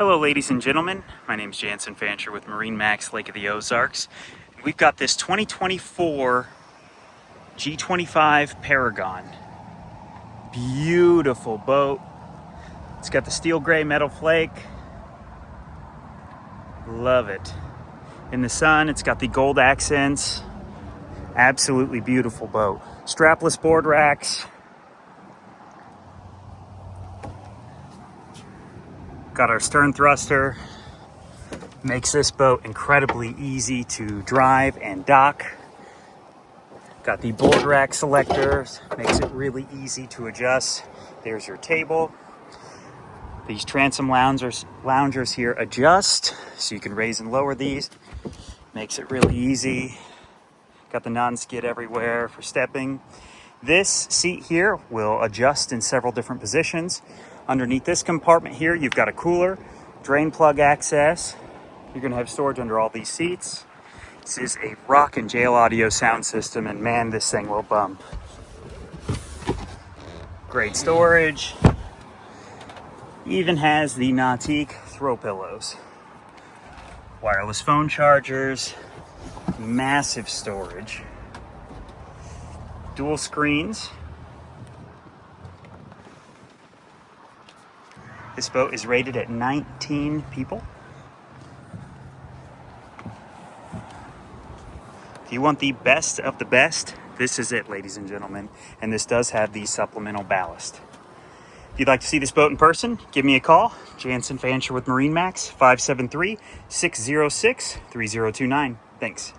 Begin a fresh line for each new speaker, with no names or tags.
Hello ladies and gentlemen, my name is Jansen Fancher with MarineMax Lake of the Ozarks. We've got this 2024 G25 Paragon. Beautiful boat. It's got the steel gray metal flake. Love it. In the sun, it's got the gold accents. Absolutely beautiful boat. Strapless board racks. Got our stern thruster. Makes this boat incredibly easy to drive and dock. Got the board rack selectors. Makes it really easy to adjust. There's your table. These transom loungers here adjust, so you can raise and lower these. Makes it really easy. Got the non-skid everywhere for stepping. This seat here will adjust in several different positions. Underneath this compartment here, you've got a cooler, drain plug access. You're gonna have storage under all these seats. This is a rock and jail audio sound system, and man, this thing will bump. Great storage. Even has the Nautique throw pillows. Wireless phone chargers. Massive storage. Dual screens. This boat is rated at 19 people. If you want the best of the best, this is it, ladies and gentlemen. And this does have the supplemental ballast. If you'd like to see this boat in person, give me a call. Jansen Fancher with MarineMax, 573-606-3029. Thanks.